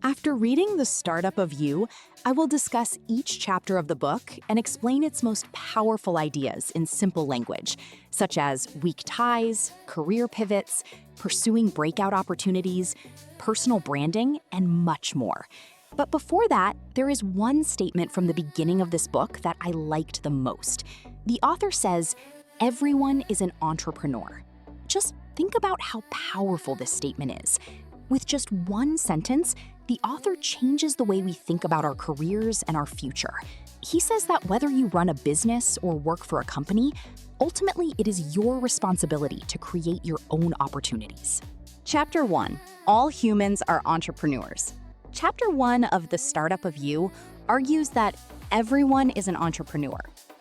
After reading The Startup of You, I will discuss each chapter of the book and explain its most powerful ideas in simple language, such as weak ties, career pivots, pursuing breakout opportunities, personal branding, and much more. But before that, there is one statement from the beginning of this book that I liked the most. The author says, "Everyone is an entrepreneur." Just think about how powerful this statement is. With just one sentence, the author changes the way we think about our careers and our future. He says that whether you run a business or work for a company, ultimately it is your responsibility to create your own opportunities. Chapter 1. All humans are entrepreneurs. Chapter 1 of The Startup of You argues that everyone is an entrepreneur.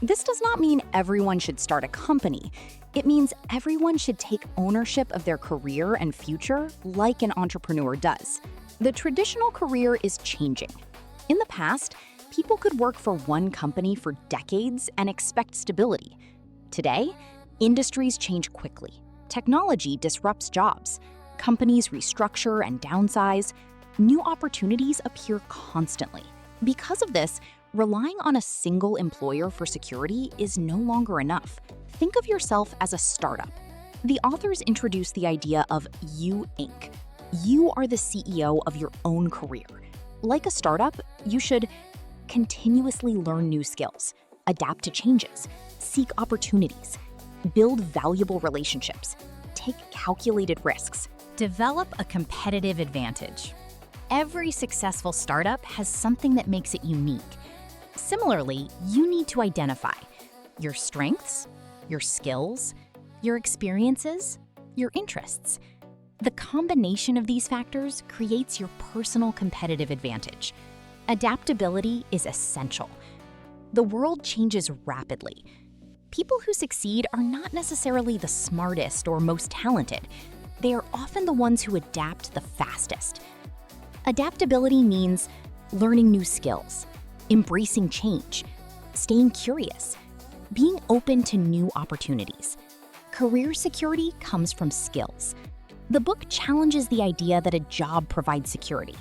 This does not mean everyone should start a company. It means everyone should take ownership of their career and future like an entrepreneur does. The traditional career is changing. In the past, people could work for one company for decades and expect stability. Today, industries change quickly. Technology disrupts jobs. Companies restructure and downsize. New opportunities appear constantly. Because of this, relying on a single employer for security is no longer enough. Think of yourself as a startup. The authors introduce the idea of You Inc. You are the CEO of your own career. Like a startup, you should continuously learn new skills, adapt to changes, seek opportunities, build valuable relationships, take calculated risks, develop a competitive advantage. Every successful startup has something that makes it unique. Similarly, you need to identify your strengths, your skills, your experiences, your interests. The combination of these factors creates your personal competitive advantage. Adaptability is essential. The world changes rapidly. People who succeed are not necessarily the smartest or most talented. They are often the ones who adapt the fastest. Adaptability means learning new skills, embracing change, staying curious, being open to new opportunities. Career security comes from skills. The book challenges the idea that a job provides security.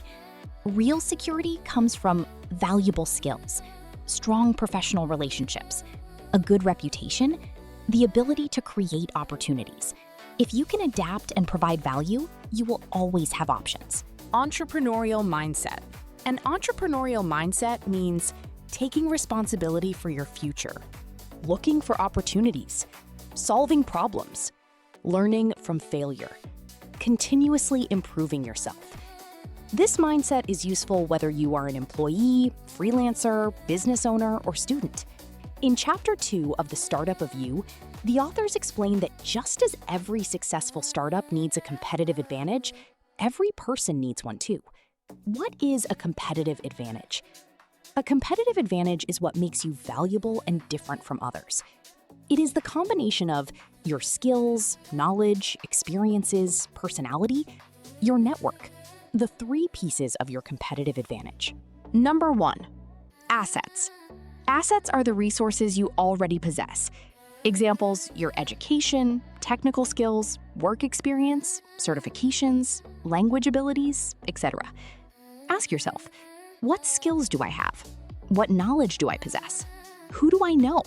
Real security comes from valuable skills, strong professional relationships, a good reputation, the ability to create opportunities. If you can adapt and provide value, you will always have options. Entrepreneurial mindset. An entrepreneurial mindset means taking responsibility for your future, looking for opportunities, solving problems, learning from failure, continuously improving yourself. This mindset is useful whether you are an employee, freelancer, business owner, or student. In Chapter 2 of The Startup of You, the authors explain that just as every successful startup needs a competitive advantage, every person needs one too. What is a competitive advantage? A competitive advantage is what makes you valuable and different from others. It is the combination of your skills, knowledge, experiences, personality, your network, the three pieces of your competitive advantage. Number 1, assets. Assets are the resources you already possess. Examples: your education, technical skills, work experience, certifications, language abilities, etc. Ask yourself, what skills do I have? What knowledge do I possess? Who do I know?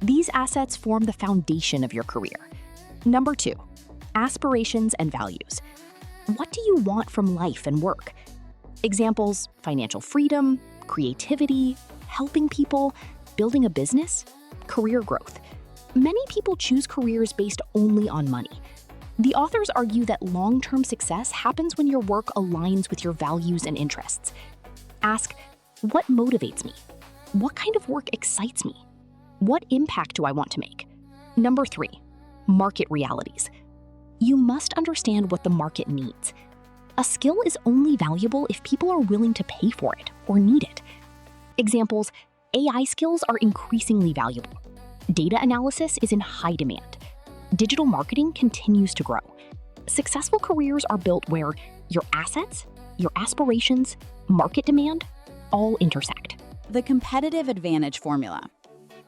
These assets form the foundation of your career. Number 2, aspirations and values. What do you want from life and work? Examples: financial freedom, creativity, helping people, building a business, career growth. Many people choose careers based only on money. The authors argue that long-term success happens when your work aligns with your values and interests. Ask, what motivates me? What kind of work excites me? What impact do I want to make? Number 3, market realities. You must understand what the market needs. A skill is only valuable if people are willing to pay for it or need it. Examples: AI skills are increasingly valuable. Data analysis is in high demand. Digital marketing continues to grow. Successful careers are built where your assets, your aspirations, market demand all intersect. The competitive advantage formula.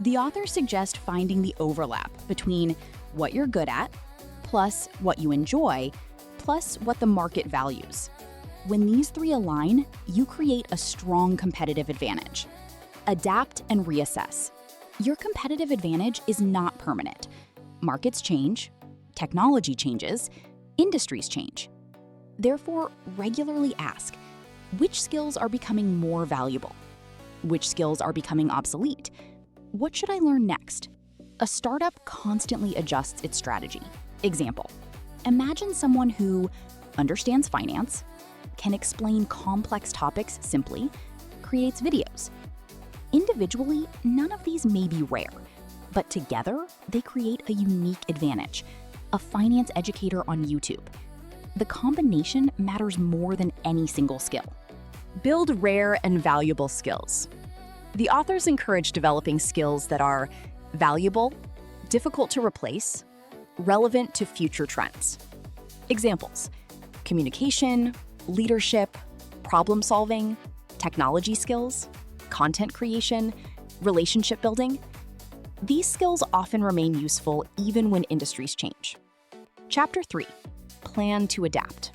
The authors suggest finding the overlap between what you're good at, plus what you enjoy, plus what the market values. When these three align, you create a strong competitive advantage. Adapt and reassess. Your competitive advantage is not permanent. Markets change, technology changes, industries change. Therefore, regularly ask, which skills are becoming more valuable? Which skills are becoming obsolete? What should I learn next? A startup constantly adjusts its strategy. Example, imagine someone who understands finance, can explain complex topics simply, creates videos. Individually, none of these may be rare, but together, they create a unique advantage. A finance educator on YouTube. The combination matters more than any single skill. Build rare and valuable skills. The authors encourage developing skills that are valuable, difficult to replace, relevant to future trends. Examples: communication, leadership, problem solving, technology skills, content creation, relationship building. These skills often remain useful even when industries change. Chapter 3, Plan to Adapt.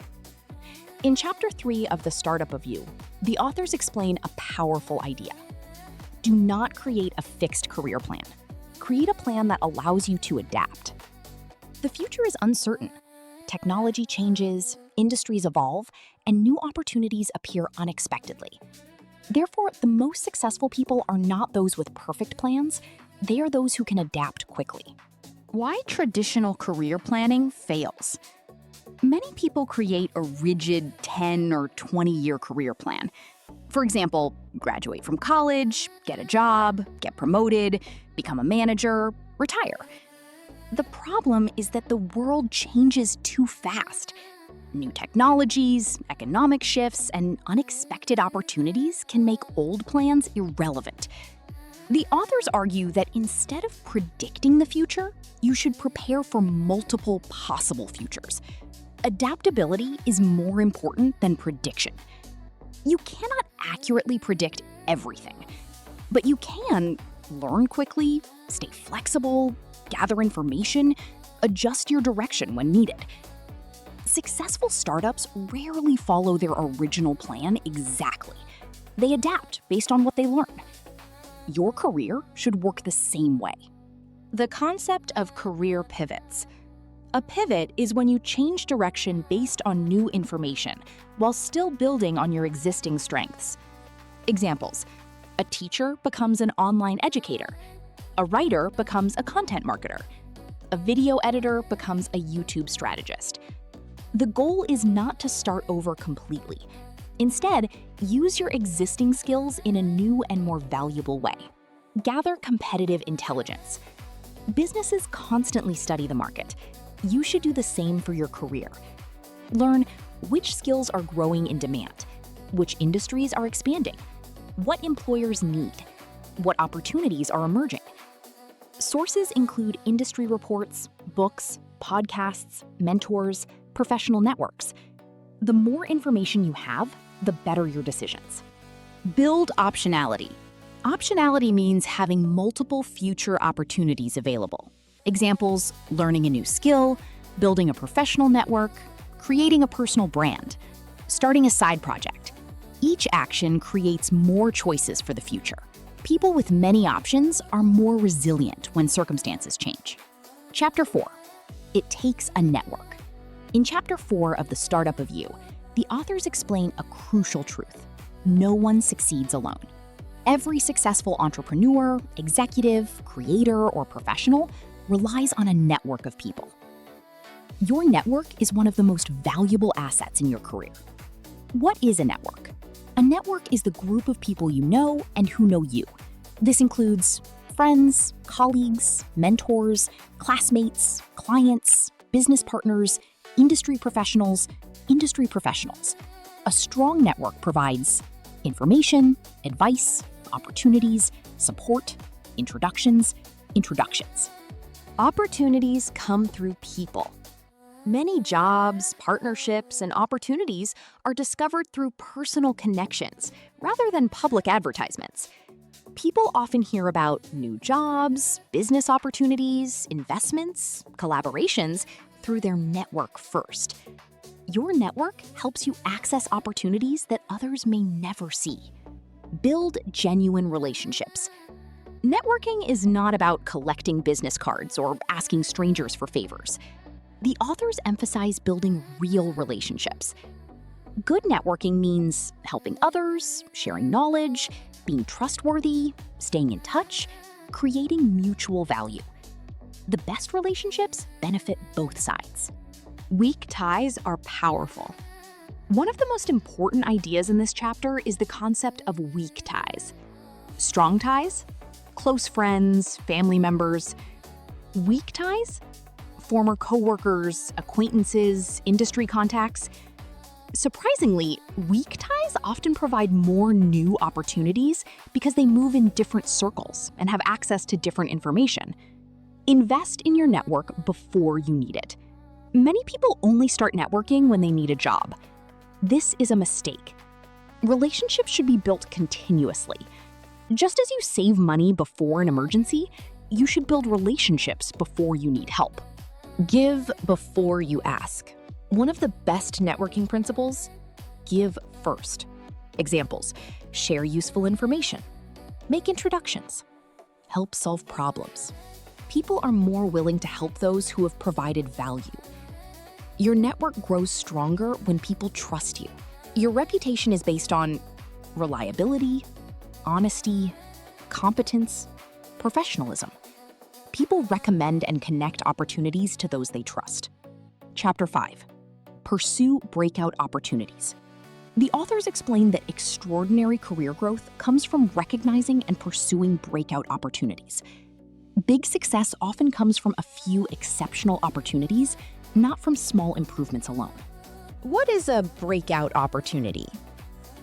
In Chapter 3 of The Startup of You, the authors explain a powerful idea. Do not create a fixed career plan. Create a plan that allows you to adapt. The future is uncertain. Technology changes, industries evolve, and new opportunities appear unexpectedly. Therefore, the most successful people are not those with perfect plans, they are those who can adapt quickly. Why traditional career planning fails? Many people create a rigid 10 or 20-year career plan. For example, graduate from college, get a job, get promoted, become a manager, retire. The problem is that the world changes too fast. New technologies, economic shifts, and unexpected opportunities can make old plans irrelevant. The authors argue that instead of predicting the future, you should prepare for multiple possible futures. Adaptability is more important than prediction. You cannot accurately predict everything, but you can learn quickly, stay flexible, gather information, adjust your direction when needed. Successful startups rarely follow their original plan exactly. They adapt based on what they learn. Your career should work the same way. The concept of career pivots. A pivot is when you change direction based on new information while still building on your existing strengths. Examples: a teacher becomes an online educator. A writer becomes a content marketer. A video editor becomes a YouTube strategist. The goal is not to start over completely. Instead, use your existing skills in a new and more valuable way. Gather competitive intelligence. Businesses constantly study the market. You should do the same for your career. Learn which skills are growing in demand, which industries are expanding, what employers need, what opportunities are emerging. Sources include industry reports, books, podcasts, mentors, professional networks. The more information you have, the better your decisions. Build optionality. Optionality means having multiple future opportunities available. Examples: learning a new skill, building a professional network, creating a personal brand, starting a side project. Each action creates more choices for the future. People with many options are more resilient when circumstances change. Chapter 4. It takes a network. In Chapter 4 of The Startup of You, the authors explain a crucial truth. No one succeeds alone. Every successful entrepreneur, executive, creator, or professional relies on a network of people. Your network is one of the most valuable assets in your career. What is a network? A network is the group of people you know and who know you. This includes friends, colleagues, mentors, classmates, clients, business partners, industry professionals. A strong network provides information, advice, opportunities, support, introductions. Opportunities come through people. Many jobs, partnerships, and opportunities are discovered through personal connections rather than public advertisements. People often hear about new jobs, business opportunities, investments, collaborations through their network first. Your network helps you access opportunities that others may never see. Build genuine relationships. Networking is not about collecting business cards or asking strangers for favors. The authors emphasize building real relationships. Good networking means helping others, sharing knowledge, being trustworthy, staying in touch, creating mutual value. The best relationships benefit both sides. Weak ties are powerful. One of the most important ideas in this chapter is the concept of weak ties. Strong ties? Close friends, family members. Weak ties? Former coworkers, acquaintances, industry contacts. Surprisingly, weak ties often provide more new opportunities because they move in different circles and have access to different information. Invest in your network before you need it. Many people only start networking when they need a job. This is a mistake. Relationships should be built continuously. Just as you save money before an emergency, you should build relationships before you need help. Give before you ask. One of the best networking principles: give first. Examples: share useful information, make introductions, help solve problems. People are more willing to help those who have provided value. Your network grows stronger when people trust you. Your reputation is based on reliability, honesty, competence, professionalism. People recommend and connect opportunities to those they trust. Chapter 5. Pursue breakout opportunities. The authors explain that extraordinary career growth comes from recognizing and pursuing breakout opportunities. Big success often comes from a few exceptional opportunities, not from small improvements alone. What is a breakout opportunity?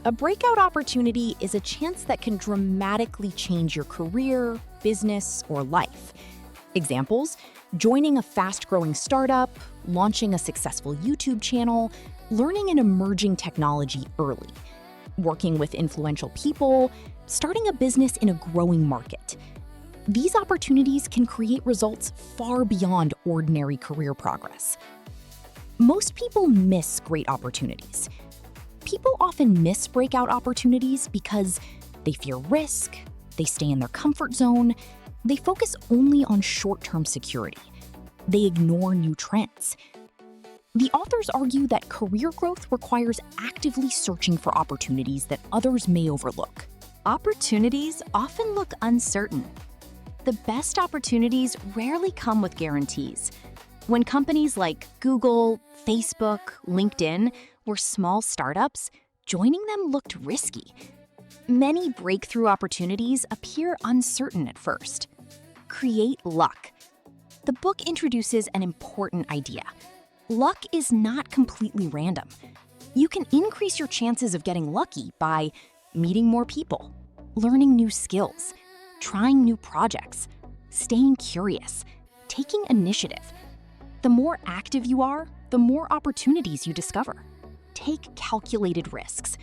A breakout opportunity is a chance that can dramatically change your career, business, or life. Examples: joining a fast-growing startup, launching a successful YouTube channel, learning an emerging technology early, working with influential people, starting a business in a growing market. These opportunities can create results far beyond ordinary career progress. Most people miss great opportunities. People often miss breakout opportunities because they fear risk, they stay in their comfort zone, they focus only on short-term security. They ignore new trends. The authors argue that career growth requires actively searching for opportunities that others may overlook. Opportunities often look uncertain. The best opportunities rarely come with guarantees. When companies like Google, Facebook, LinkedIn were small startups, joining them looked risky. Many breakthrough opportunities appear uncertain at first. Create luck. The book introduces an important idea. Luck is not completely random. You can increase your chances of getting lucky by meeting more people, learning new skills, trying new projects, staying curious, taking initiative. The more active you are, the more opportunities you discover. Take calculated risks.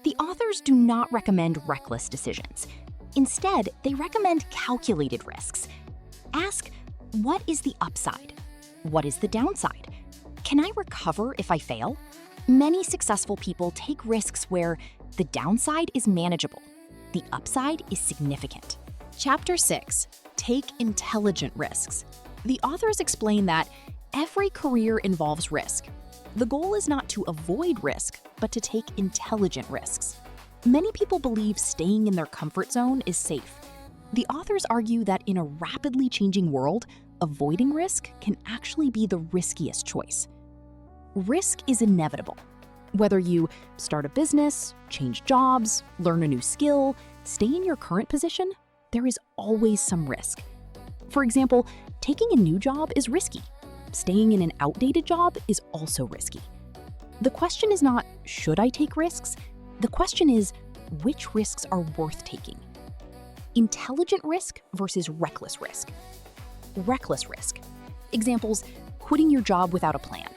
The authors do not recommend reckless decisions. Instead, they recommend calculated risks. Ask, what is the upside? What is the downside? Can I recover if I fail? Many successful people take risks where the downside is manageable. The upside is significant. Chapter 6. Take intelligent risks. The authors explain that every career involves risk. The goal is not to avoid risk, but to take intelligent risks. Many people believe staying in their comfort zone is safe. The authors argue that in a rapidly changing world, avoiding risk can actually be the riskiest choice. Risk is inevitable. Whether you start a business, change jobs, learn a new skill, stay in your current position, there is always some risk. For example, taking a new job is risky. Staying in an outdated job is also risky. The question is not, should I take risks? The question is, which risks are worth taking? Intelligent risk versus reckless risk. Reckless risk. Examples: quitting your job without a plan,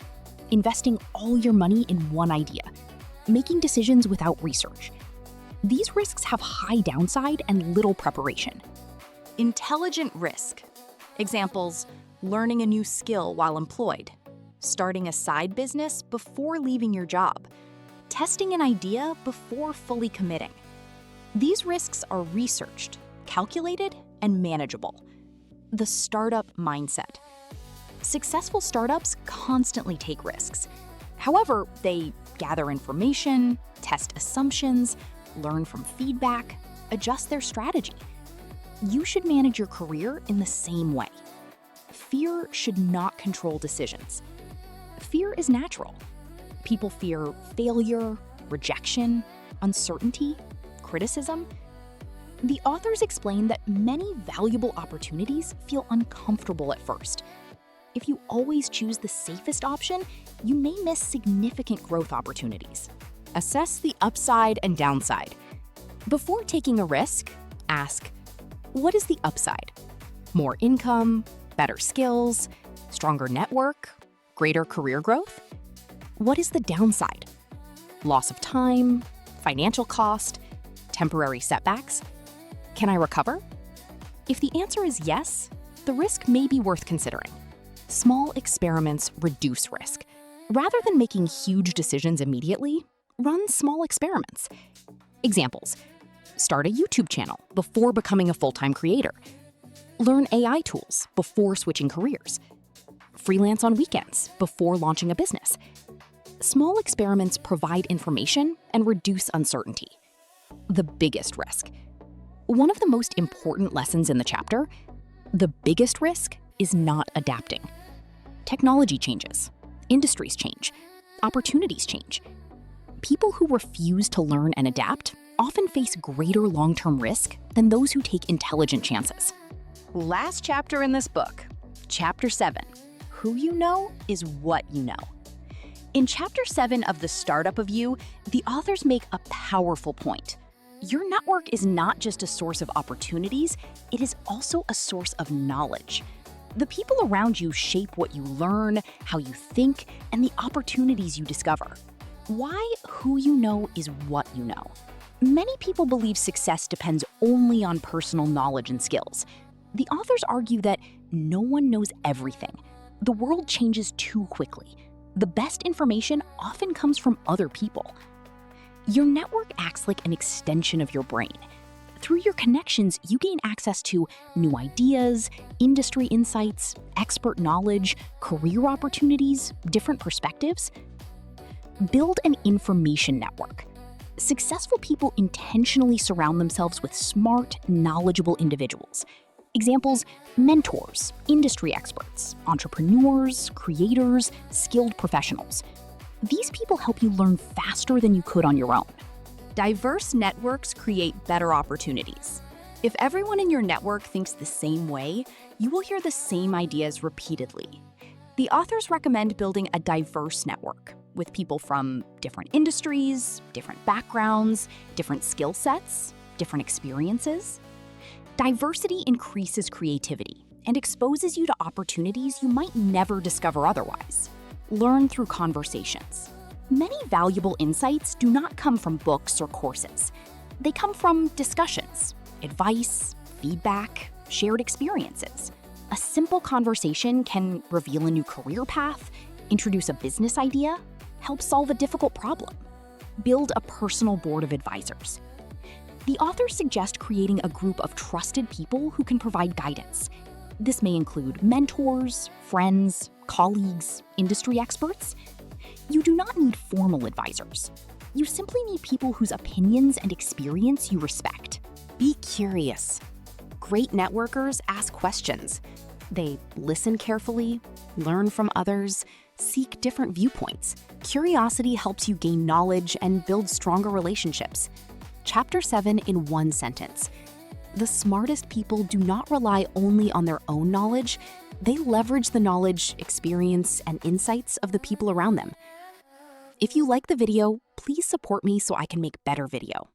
investing all your money in one idea, making decisions without research. These risks have high downside and little preparation. Intelligent risk. Examples: learning a new skill while employed, starting a side business before leaving your job, testing an idea before fully committing. These risks are researched, calculated, and manageable. The startup mindset. Successful startups constantly take risks. However, they gather information, test assumptions, learn from feedback, adjust their strategy. You should manage your career in the same way. Fear should not control decisions. Fear is natural. People fear failure, rejection, uncertainty, criticism. The authors explain that many valuable opportunities feel uncomfortable at first. If you always choose the safest option, you may miss significant growth opportunities. Assess the upside and downside. Before taking a risk, ask, what is the upside? More income, better skills, stronger network, greater career growth? What is the downside? Loss of time, financial cost, temporary setbacks? Can I recover? If the answer is yes, the risk may be worth considering. Small experiments reduce risk. Rather than making huge decisions immediately, run small experiments. Examples: start a YouTube channel before becoming a full-time creator. Learn AI tools before switching careers. Freelance on weekends before launching a business. Small experiments provide information and reduce uncertainty. The biggest risk. One of the most important lessons in the chapter: the biggest risk is not adapting. Technology changes, industries change, opportunities change. People who refuse to learn and adapt often face greater long-term risk than those who take intelligent chances. Last chapter in this book, Chapter 7, Who You Know is What You Know. In Chapter 7 of The Startup of You, the authors make a powerful point. Your network is not just a source of opportunities, it is also a source of knowledge. The people around you shape what you learn, how you think, and the opportunities you discover. Why who you know is what you know? Many people believe success depends only on personal knowledge and skills. The authors argue that no one knows everything. The world changes too quickly. The best information often comes from other people. Your network acts like an extension of your brain. Through your connections, you gain access to new ideas, industry insights, expert knowledge, career opportunities, different perspectives. Build an information network. Successful people intentionally surround themselves with smart, knowledgeable individuals. Examples: mentors, industry experts, entrepreneurs, creators, skilled professionals. These people help you learn faster than you could on your own. Diverse networks create better opportunities. If everyone in your network thinks the same way, you will hear the same ideas repeatedly. The authors recommend building a diverse network with people from different industries, different backgrounds, different skill sets, different experiences. Diversity increases creativity and exposes you to opportunities you might never discover otherwise. Learn through conversations. Many valuable insights do not come from books or courses. They come from discussions, advice, feedback, shared experiences. A simple conversation can reveal a new career path, introduce a business idea, help solve a difficult problem. Build a personal board of advisors. The authors suggest creating a group of trusted people who can provide guidance. This may include mentors, friends, colleagues, industry experts. You do not need formal advisors. You simply need people whose opinions and experience you respect. Be curious. Great networkers ask questions. They listen carefully, learn from others, seek different viewpoints. Curiosity helps you gain knowledge and build stronger relationships. Chapter 7 in one sentence. The smartest people do not rely only on their own knowledge, they leverage the knowledge, experience, and insights of the people around them. If you like the video, please support me so I can make better video.